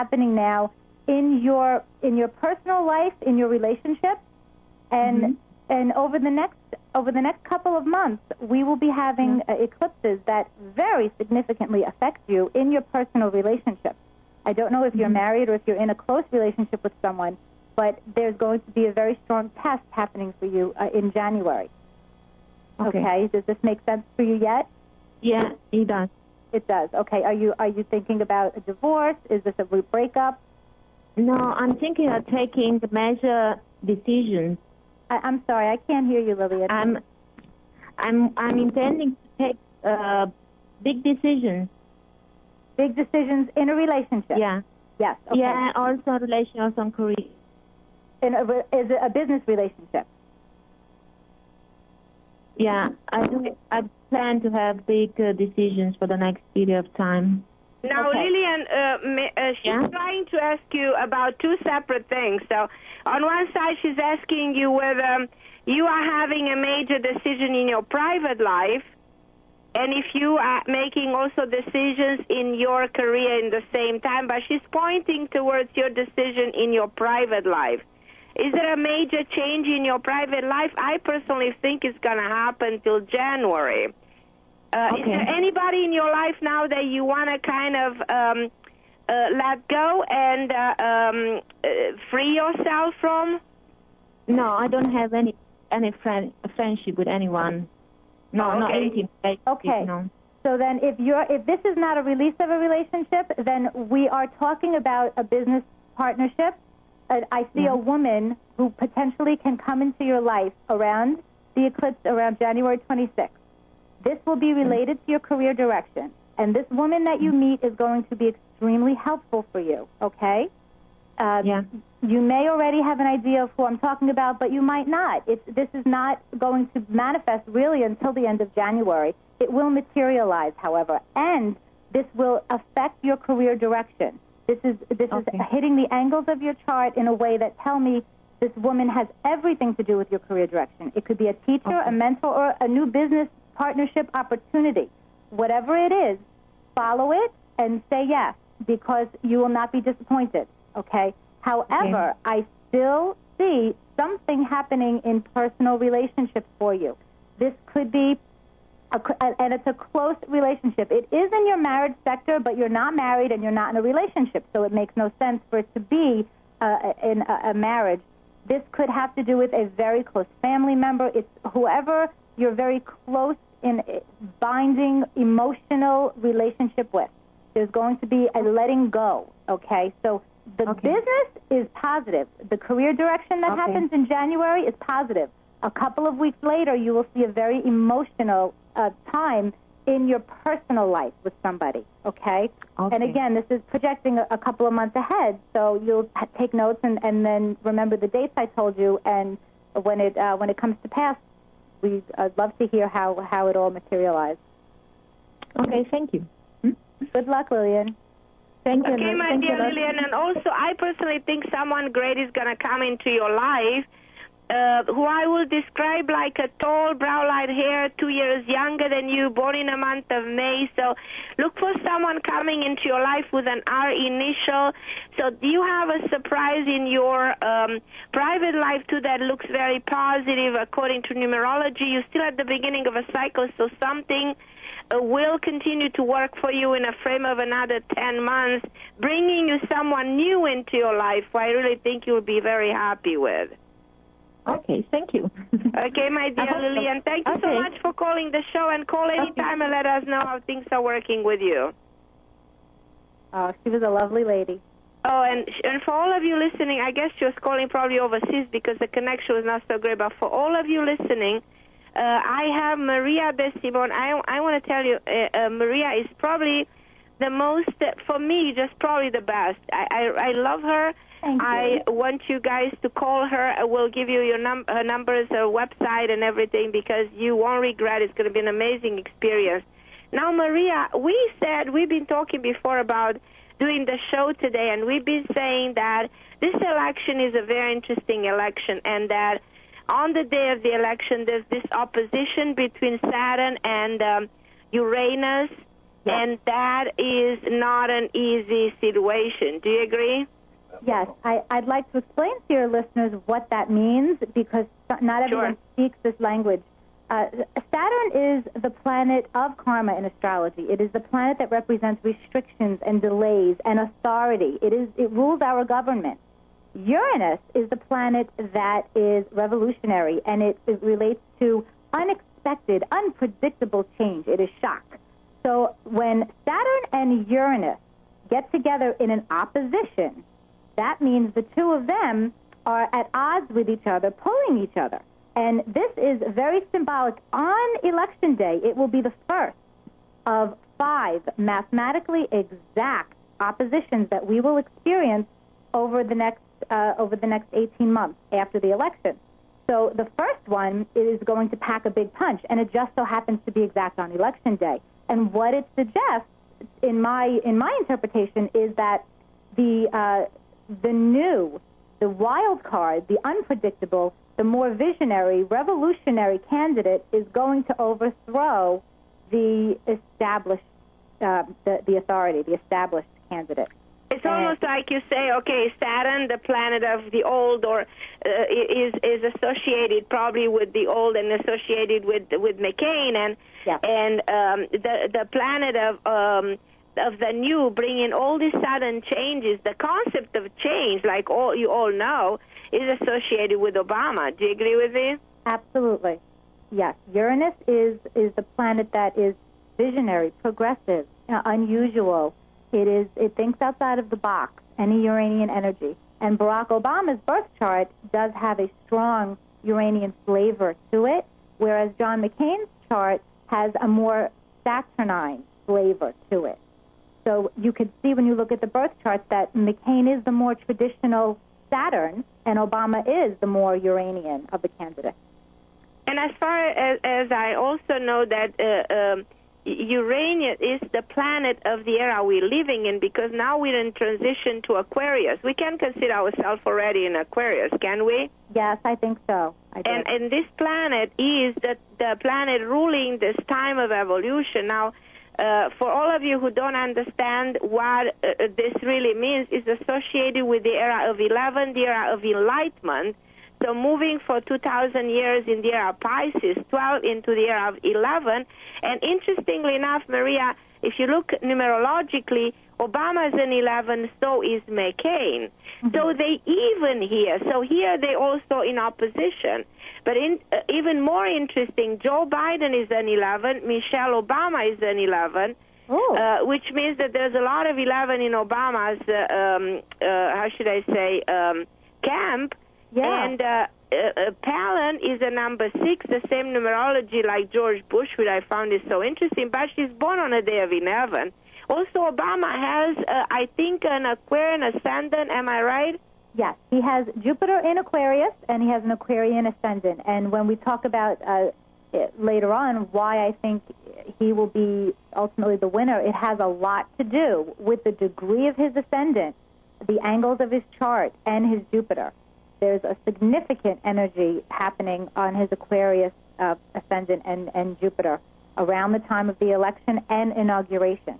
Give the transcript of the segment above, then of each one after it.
happening now in your personal life, in your relationship, and over the next couple of months, we will be having eclipses that very significantly affect you in your personal relationship. I don't know if you're married or if you're in a close relationship with someone, but there's going to be a very strong test happening for you in January. Okay. Does this make sense for you yet? Yeah, it does. It does. Okay. Are you thinking about a divorce? Is this a breakup? No, I'm thinking of taking the major decisions. I'm sorry, I can't hear you, Lillian. I'm intending to take big decisions. Big decisions in a relationship. Yeah. Yes. Okay. Yeah, also relations on career. Is it a business relationship? Yeah, I plan to have big decisions for the next period of time. Now, Lillian, she's trying to ask you about two separate things. So, on one side, she's asking you whether you are having a major decision in your private life, and if you are making also decisions in your career in the same time, but she's pointing towards your decision in your private life. Is there a major change in your private life? I personally think it's going to happen till January. Is there anybody in your life now that you want to kind of let go and free yourself from? No, I don't have any friendship with anyone. No, not anything. Okay. No. So then, if this is not a release of a relationship, then we are talking about a business partnership. I see a woman who potentially can come into your life around the eclipse around January 26th. This will be related to your career direction. And this woman that you meet is going to be extremely helpful for you, okay? You may already have an idea of who I'm talking about, but you might not. This is not going to manifest really until the end of January. It will materialize, however, and this will affect your career direction. This is hitting the angles of your chart in a way that tell me this woman has everything to do with your career direction. It could be a teacher, a mentor, or a new business partnership opportunity. Whatever it is, follow it and say yes, because you will not be disappointed, okay? However, I still see something happening in personal relationships for you. This could be, and it's a close relationship. It is in your marriage sector, but you're not married and you're not in a relationship, so it makes no sense for it to be in a marriage. This could have to do with a very close family member. It's whoever you're very close in binding emotional relationship with. There's going to be a letting go, okay? So the business is positive. The career direction that happens in January is positive. A couple of weeks later, you will see a very emotional time in your personal life with somebody, okay? And again, this is projecting a couple of months ahead, so you'll take notes and then remember the dates I told you, and when it comes to pass, I'd love to hear how it all materialized. Okay, thank you. Good luck, Lillian. Thank you. Okay, my dear Lillian, and also I personally think someone great is going to come into your life, who I will describe like a tall, brown-eyed hair, 2 years younger than you, born in the month of May. So look for someone coming into your life with an R initial. So do you have a surprise in your private life, too, that looks very positive according to numerology? You're still at the beginning of a cycle, so something will continue to work for you in a frame of another 10 months, bringing you someone new into your life who I really think you'll be very happy with. Okay, thank you. Okay, my dear Lillian, thank you so much for calling the show, and call anytime and let us know how things are working with you. Oh, she was a lovely lady. Oh, and for all of you listening, I guess she was calling probably overseas because the connection was not so great, but for all of you listening, I have Maria DeSimon. I want to tell you, Maria is probably the most, for me, just probably the best. I love her. I want you guys to call her. I will give you her numbers, her website, and everything, because you won't regret. It's going to be an amazing experience. Now, Maria, we've been talking before about doing the show today, and we've been saying that this election is a very interesting election, and that on the day of the election, there's this opposition between Saturn and Uranus, Yes. And that is not an easy situation. Do you agree? Yes. I'd like to explain to your listeners what that means, because not everyone speaks this language. Saturn is the planet of karma in astrology. It is the planet that represents restrictions and delays and authority. It rules our government. Uranus is the planet that is revolutionary, and it relates to unexpected, unpredictable change. It is shock. So when Saturn and Uranus get together in an opposition, that means the two of them are at odds with each other, pulling each other. And this is very symbolic. On Election Day, it will be the first of 5 mathematically exact oppositions that we will experience over the next 18 months after the election. So the first one is going to pack a big punch, and it just so happens to be exact on Election Day. And what it suggests, in my interpretation, is that the wild card, the unpredictable, the more visionary, revolutionary candidate is going to overthrow the established, the authority, the established candidate. It's almost like you say, okay, Saturn, the planet of the old, or is associated probably with the old and associated with McCain, and the planet of the new, bringing all these sudden changes. The concept of change, like you all know, is associated with Obama. Do you agree with me? Absolutely. Yes. Uranus is the planet that is visionary, progressive, unusual. It thinks outside of the box, any Uranian energy. And Barack Obama's birth chart does have a strong Uranian flavor to it, whereas John McCain's chart has a more Saturnine flavor to it. So you could see when you look at the birth charts that McCain is the more traditional Saturn, and Obama is the more Uranian of the candidates. And as far as I also know that Uranus is the planet of the era we're living in, because now we're in transition to Aquarius. We can consider ourselves already in Aquarius, can we? Yes, I think so. And this planet is the planet ruling this time of evolution. Now, for all of you who don't understand what this really means, is associated with the era of 11, the era of enlightenment. So moving for 2,000 years in the era of Pisces, 12 into the era of 11. And interestingly enough, Maria, if you look numerologically, Obama is an 11, so is McCain. Mm-hmm. So they even here. So here they also in opposition. But even more interesting, Joe Biden is an 11, Michelle Obama is an 11, which means that there's a lot of 11 in Obama's, camp. Yeah. And Palin is a number 6, the same numerology like George Bush, which I found is so interesting, but she's born on a day of 11. Also, Obama has, I think, an Aquarian ascendant. Am I right? Yes. He has Jupiter in Aquarius, and he has an Aquarian ascendant. And when we talk about later on why I think he will be ultimately the winner, it has a lot to do with the degree of his ascendant, the angles of his chart, and his Jupiter. There's a significant energy happening on his Aquarius ascendant and Jupiter around the time of the election and inauguration.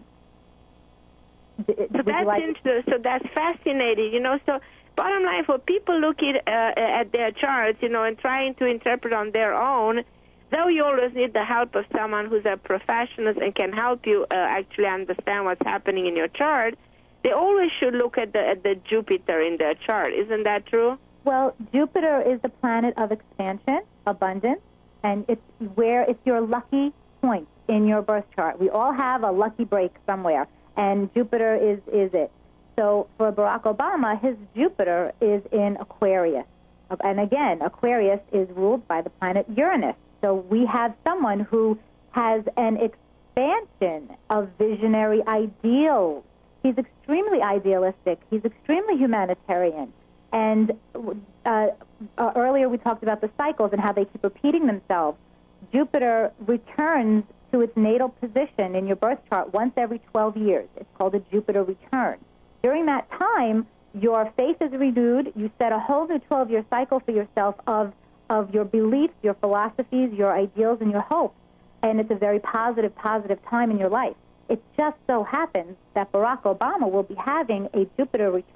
So that's fascinating, So bottom line, for people looking at their charts, and trying to interpret on their own, though you always need the help of someone who's a professional and can help you actually understand what's happening in your chart, they always should look at the Jupiter in their chart. Isn't that true? Well, Jupiter is the planet of expansion, abundance, and it's your lucky point in your birth chart. We all have a lucky break somewhere, and Jupiter is it. So for Barack Obama, his Jupiter is in Aquarius. And again, Aquarius is ruled by the planet Uranus. So we have someone who has an expansion of visionary ideals. He's extremely idealistic. He's extremely humanitarian. And earlier we talked about the cycles and how they keep repeating themselves. Jupiter returns to its natal position in your birth chart once every 12 years. It's called a Jupiter return. During that time, your faith is renewed. You set a whole new 12-year cycle for yourself of your beliefs, your philosophies, your ideals, and your hopes. And it's a very positive time in your life. It just so happens that Barack Obama will be having a Jupiter return